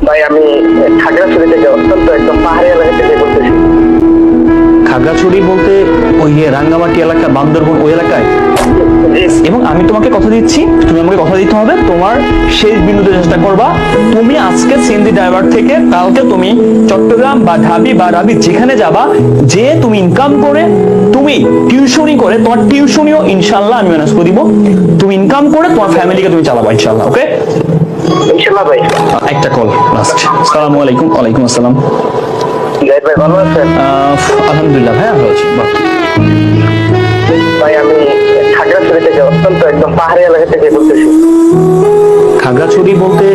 ভাই আমি খাগড়াছড়ি থেকে অত্যন্ত একদম পাহাড়ি এলাকা থেকে বলতেছি। খাগড়াছড়ি বলতে ওই রাঙ্গামাটি এলাকা, বান্দরবন ওই এলাকায়? এবং আমি তোমাকে কথা দিচ্ছি, তুমি আমাকে কথা দিতে হবে, তোমার শেষ বিন্দুতে চেষ্টা করবা। তুমি আজকে সিএনজি ড্রাইভার থেকে কালকে তুমি চট্টগ্রাম বা ঢাবি বা রাবি যেখানে যাবা, যে তুমি ইনকাম করে, তুমি টিউশনি করে, তোমার টিউশনিও ইনশাল্লাহ আমি ম্যানেজ করে দিব। তুমি ইনকাম করে তোমার ফ্যামিলিকে তুমি চালাবা ইনশাল্লাহ। ওকে ইনশাআল্লাহ ভাই। একটা কল লাস্ট। আসসালামু আলাইকুম। ওয়ালাইকুম আসসালাম। জাহিদ ভাই ভালো আছেন? আলহামদুলিল্লাহ ভাই, ভালো আছি। ভাই আমি খাগড়াছড়ি থেকে অত্যন্ত একদম পাহাড়ি এলাকা থেকে বলতেছি। খাগড়াছড়ি বলতে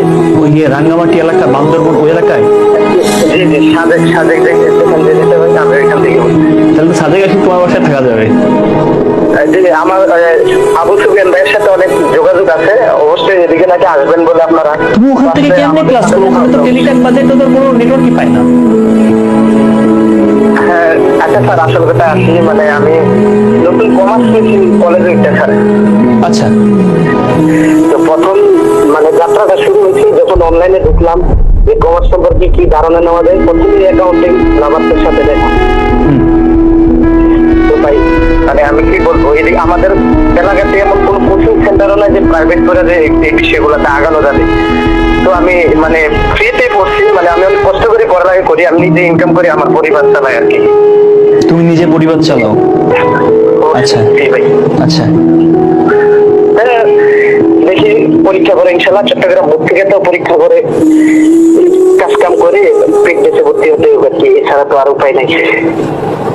ওই রাঙ্গামাটি এলাকা, বান্দরবন ওই এলাকায়? জি জি, সাজেক সাজেক যেখান থেকে যেতে হবে আমরা এখান থেকে বলছি। তাহলে তো সাজেক এসে তোমার বাসায় থাকা যাবে। জি আমার আবু সুফিয়ান ভাইয়ের সাথে অনেক যোগাযোগ আছে, অবশ্যই এদিকে নাকি আসবেন বলে আপনারা। তুমি ওখান থেকে কেমনে ক্লাস করো? ওখানে তো টেলিটক বাজে তো কোনো নেটওয়ার্কই পাই না। হ্যাঁ আচ্ছা স্যার, আসল কথা আসি মানে আমি নতুন কমার্স নিয়েছি কলেজে একটা স্যার। আচ্ছা, তো প্রথম মানে যাত্রাটা শুরু হয়েছে যখন অনলাইনে ঢুকলাম যে কমার্স সম্পর্কে কি ধারণা নেওয়া যায়, প্রথমেই অ্যাকাউন্টিং লাভার্সের সাথে দেখা। তো ভাই মানে আমি কি বলবো, এদিকে আমাদের এলাকাতে এমন কোনো কোচিং সেন্টারও নাই যে প্রাইভেট করে যে এই বিষয়গুলোতে আগানো যাবে। তো আমি মানে ফ্রিতে পড়ছি, মানে আমি অনেক কষ্ট করে পড়ালেখা করি, আমি নিজে ইনকাম করি, আমার পরিবার চালাই আর কি। তুমি নিজে পরিবার চালাও? আচ্ছা জি ভাই। আচ্ছা, হ্যাঁ, দেখি পরীক্ষা করে ইনশাল্লাহ চট্টগ্রাম বোর্ড থেকে তো পরীক্ষা করে কাজ কাম করে পেট বেঁচে ভর্তি হতে হবে আর কি, এছাড়া তো আর উপায় নাই।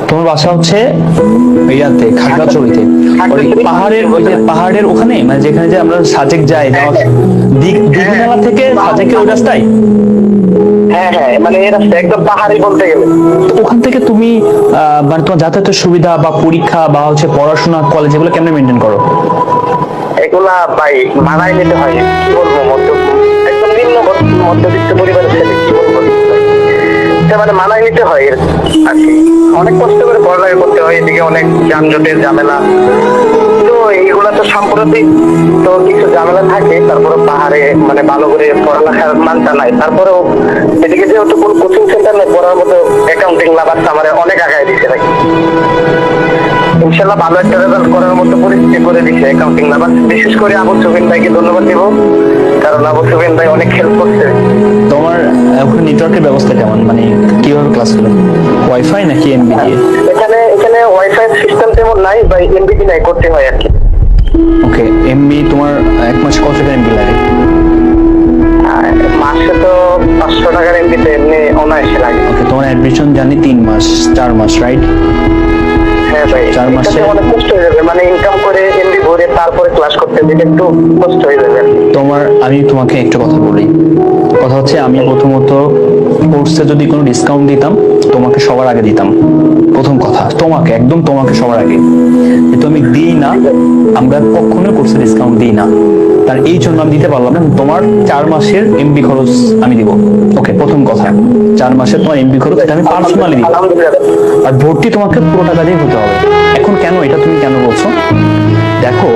তোমার বাসা হচ্ছে ইয়াতে খাগড়াছড়িতে, ওই পাহাড়ের, ওই যে পাহাড়ের ওখানে, মানে যেখানে যে আমরা সাজেক যাই, দিঘিনালা থেকে সাজেকের ওই রাস্তায়? হ্যাঁ হ্যাঁ, মানে এই রাস্তা একদম পাহাড়ি বলতে গেলে। তো ওখান থেকে তুমি মানে তোমার যাতায়াতের সুবিধা বা পরীক্ষা বা হচ্ছে পড়াশোনা, কলেজ, এগুলো কেমনে মেনটেন করো? এগুলা ভাই মানায় নিতে হয়, কি বলবো, একদম নিম্ন মধ্যবিত্ত পরিবারের ছেলে, কি বলবো, মানে মানায় নিতে হয় আর কি। অনেক কষ্ট করে পড়ালেখা করতে হয়, এদিকে অনেক যানজটের ঝামেলা। তো এইগুলা তো সাম্প্রতিক তো কিছু ঝামেলা থাকে, তারপরে পাহাড়ে মানে ভালো করে পড়ালেখার মানটা নাই। তারপরেও এদিকে যেহেতু কোনো কোচিং সেন্টার নেই, পড়ার মতো অ্যাকাউন্টিং লাভারটা আমার অনেক আগায় দিচ্ছে ভাই। ইনশাল্লাহ ভালো একটা রেজাল্ট করার মতো পরিস্থিতি করে দিচ্ছে অ্যাকাউন্টিং লাভার। বিশেষ করে আবু সুফিয়ান ভাইকে ধন্যবাদ দিব, কারণ আবু সুফিয়ান ভাই অনেক হেল্প করছে। তোমার ওখানে নেটওয়ার্কের ব্যবস্থা কেমন, মানে কিভাবে ক্লাস করো? ওয়াইফাই নাকি এমবি দিয়ে? এখানে এখানে ওয়াইফাই সিস্টেম তেমন নাই বা এমবি নাই, করতে হয় আর কি। ওকে, এমবি তোমার এক মাসে কত টাকা এমবি লাগে? মাসে তো 500 টাকার এমবিতে এমনি অনায়াসে লাগে। ওকে, তোমার অ্যাডমিশন জানি 3 মাস 4 মাস, রাইট? হ্যাঁ ভাই, 4 মাসে অনেক কষ্ট হয়ে যাবে, মানে ইনকাম করে এমবি ভরে তারপরে ক্লাস করতে যেটা একটু কষ্ট হয়ে যাবে। তোমার, আমি তোমাকে একটা কথা বলি, কথা হচ্ছে আমি প্রথমত কোর্সে যদি কোনো ডিসকাউন্ট দিতাম তোমাকে সবার আগে দিতাম। প্রথম কথা, তোমাকে একদম তোমাকে সবার আগে, কিন্তু আমি দিই না, আমরা কখনো কোর্সে ডিসকাউন্ট দিই না। তার এই জন্য আমি দিতে পারলাম না। তোমার 4 মাসের এমবি খরচ আমি দিব। ওকে, প্রথম কথা, 4 মাসের তোমার এমবি খরচ এটা আমি পার্সোনালি দিব। আর ভর্তি তোমাকে পুরো টাকা দিয়ে হতে হবে। এখন কেন এটা তুমি কেন বলছো? দেখো,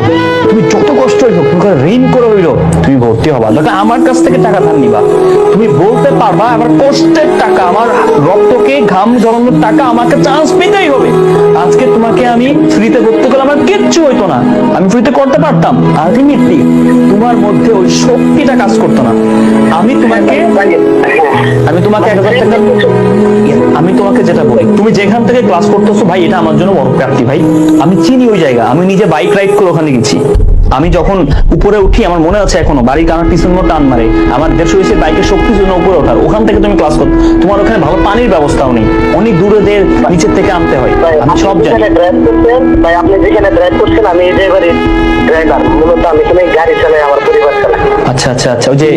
তুমি যত কষ্ট হইলো, তুমি ঋণ করে হইলো তুমি ভর্তি হবা, দেখো আমার কাছ থেকে টাকা ধার নিবা, তুমি বলতে পারবা আমার কষ্টের টাকা, আমার রক্তকে ঘাম জড়ানোর টাকা আমাকে চান্স পেতেই হবে। আজকে তোমাকে আমি ফ্রিতে করতে গেলে আমার কিচ্ছু হইতো না, আমি ফ্রিতে করতে পারতাম, আলটিমেটলি তোমার মধ্যে ওই শক্তিটা কাজ করতো না। আমি তোমাকে 1000 টাকা, আমি তোমাকে যেটা বলি, তুমি যেখান থেকে ক্লাস করতেছো ভাই, এটা আমার জন্য বড় প্রাপ্তি ভাই। আমি চিনি ওই জায়গা, আমি নিজে বাইক রাইড করে ওখানে গেছি। আমি যখন উপরে উঠি, আমার মনে আছে এখনো, বাড়ির কানার পিছন টান মারে, আমার 150 বাইকের শক্তির জন্য উপরে ওঠার। ওখান থেকে তুমি ক্লাস করো, তোমার ওখানে ভালো পানির ব্যবস্থাও নেই, অনেক দূরে নিচের থেকে আনতে হয়, আমি সব জানি। ভাই আপনি যেখানে ড্রাইভ করছেন, আমি এই ড্রাইভারের ড্রাইভার, মূলত আমি এখানে গাড়ি চালাই, আমার পরিবার চালাই। আচ্ছা আচ্ছা আচ্ছা, ওই যে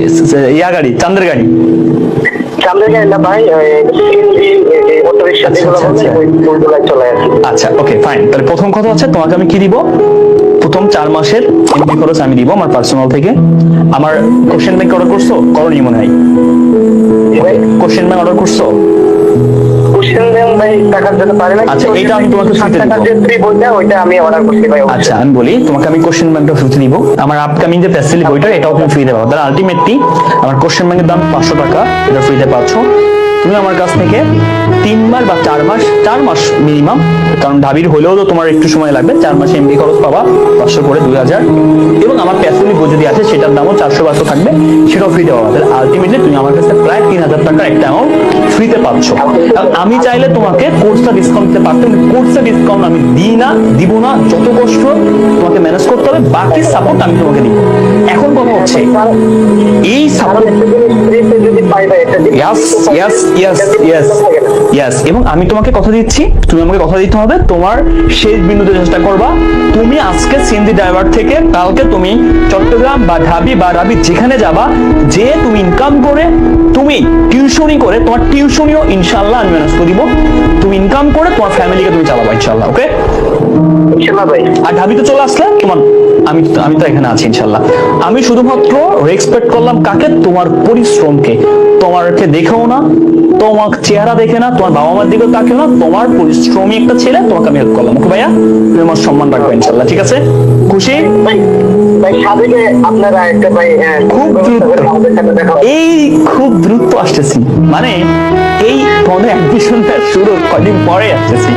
ইয়া গাড়ি, চান্দের গাড়ি? চান্দের গাড়ি না ভাই, সিএনজি অটো রিকশা যেগুলো বলে ওইগুলাই চলে আর কি। আচ্ছা ওকে ফাইন, তাহলে প্রথম কথা হচ্ছে তোমাকে আমি কি দিব, প্রথম 4 মাসের এমবি খরচ আমি দিব আমার পার্সোনাল থেকে। আমার কোশ্চেন ব্যাংক অর্ডার করছো? করনি মনে হয়। কোশ্চেন ব্যাংক অর্ডার করছো? কোশ্চেন ভাই টাকার জন্য পারি না। আচ্ছা, এটা আমি তোমাকে ফ্রিতে দিব। টাকার যে ফ্রি বইটা ওইটা আমি অর্ডার করছি ভাই। আচ্ছা আমি বলি তোমাকে, আমি কোশ্চেন ব্যাংকটা ফ্রিতে দিব। আমার আপকামিং যে ফ্যাসিলিটি বইটা এটাও তুমি ফ্রিতে পাবো। তাহলে আলটিমেটলি আমার কোশ্চেন ব্যাংকের দাম 500 টাকা, এটা ফ্রিতে পাচ্ছ। তুমি আমার কাছ থেকে 3 মাস বা 4 মাস মিনিমাম, কারণ ঢাবির হলেও তো তোমার একটু সময় লাগবে, 4 মাসে এমবি খরচ পাবা 500 করে 2000, এবং আমার প্যাসিলিটি বই যদি আছে সেটার দামও 400-500 থাকবে, সেটাও ফ্রিতে পাবা। তাহলে আলটিমেটলি তুমি আমার কাছে প্রায় 3000 টাকার একটা অ্যামাউন্ট ফ্রিতে পাচ্ছ। আমি চাইলে তোমাকে কোর্সটা ডিসকাউন্ট দিতে পারতাম, কোর্সটা ডিসকাউন্ট আমি দিই না, দিব না। যত কষ্ট তোমাকে ম্যানেজ করতে হবে, বাকি সাপোর্ট আমি তোমাকে দিব। এখন কথা হচ্ছে এই সাপোর্ট, যদি পাই ভাই এটা ইয়েস, এবং আমি তোমাকে কথা দিচ্ছি, তুমি আমাকে কথা দিতে হবে, তোমার শেষ বিন্দুতে চেষ্টা করবা। তুমি আজকে সিএনজি ড্রাইভার থেকে কালকে তুমি চট্টগ্রাম বা ঢাবি বা রাবি যেখানে যাবা, যে তুমি ইনকাম করে, তুমি টিউশনি করে, তোমার টিউশনিও ইনশাআল্লাহ আমি ম্যানেজ করে দিব। তুমি ইনকাম করে তোমার ফ্যামিলিকে তুমি চালাবা ইনশাআল্লাহ, ওকে? ইনশাআল্লাহ ভাই। আর ঢাবিতে চলে আসলে তোমার, আমি তো এখানে আছি ইনশাআল্লাহ। আমি শুধুমাত্র রেসপেক্ট করলাম কাকে? তোমার পরিশ্রমকে। তোমারকে দেখেও না, তোমার চেহারা দেখে না, তোমার বাবা মার দিকেও তাকেও না, তোমার পরিশ্রমী একটা ছেলে, তোমাকে আমি হেল্প করলাম, ওকে ভাইয়া? তুমি আমার সম্মান রাখবে ইনশাআল্লাহ, ঠিক আছে? খুশি? ভাই সাবেকে আপনারা একটা ভাই খুব দ্রুত, এই খুব দ্রুত আসতেছি, মানে এই তোমাদের অ্যাডমিশনটা শুরু কদিন পরে আসতেছি,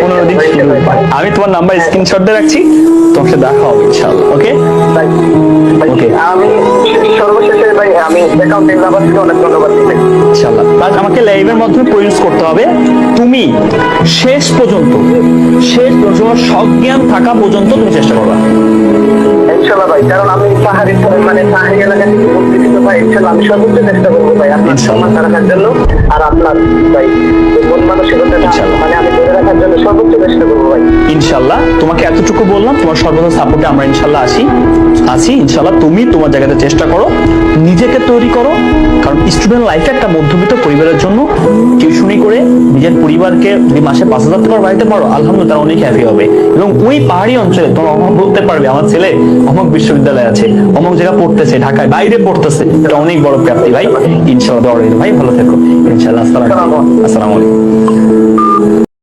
15 দিন শুরু। আমি তোমার নাম্বার স্ক্রিনশট দিয়ে রাখছি, তোমার সাথে দেখা হবে ইনশাআল্লাহ, ওকে? ওকে, আমি সর্বশেষে ভাই আমি অ্যাকাউন্টে নাম্বার থেকে অনেক ধন্যবাদ দিই ইনশাআল্লাহ। বাস আমাকে লাইভের মাধ্যমে পরিবেশ করতে হবে, তুমি শেষ পর্যন্ত সজ্ঞান থাকা পর্যন্ত তুমি চেষ্টা করবা ইনশাআল্লাহ ভাই। কারণ আমি পাহাড়ি মানে পাহাড়ি এলাকা থেকে বলতেছি তো ভাই, ইনশাআল্লাহ আমি সর্বোচ্চ চেষ্টা করবো ভাই আপনার সম্মান রাখার জন্য, আর আপনার ভাই মন মানসিকতা মানে আমি ধরে রাখার জন্য সর্বোচ্চ চেষ্টা করবো ভাই ইনশাআল্লাহ। তোমাকে এতটুকু বললাম, তোমার সর্বোচ্চ সাপোর্টে আমরা ইনশাআল্লাহ আছি ইনশাআল্লাহ। তুমি তোমার জায়গাতে চেষ্টা করো, নিজেকে তৈরি করো, কারণ স্টুডেন্ট লাইফে একটা মধ্যবিত্ত পরিবারের জন্য টিউশনি করে নিজের পরিবারকে যদি মাসে 5000 টাকা বাড়াইতে পারো, আলহামদুলিল্লাহ অনেক হ্যাপি হবে। এবং ওই পাহাড়ি অঞ্চলে তোমার বলতে পারবে আমার ছেলে অমুক বিশ্ববিদ্যালয়ে আছে, অমুক জায়গা পড়তেছে, ঢাকায় বাইরে পড়তেছে, এটা অনেক বড় প্রাপ্তি ভাই। ইনশাআল্লাহ ভাই, ভালো থেকো ইনশাআল্লাহ। আসসালামু আলাইকুম।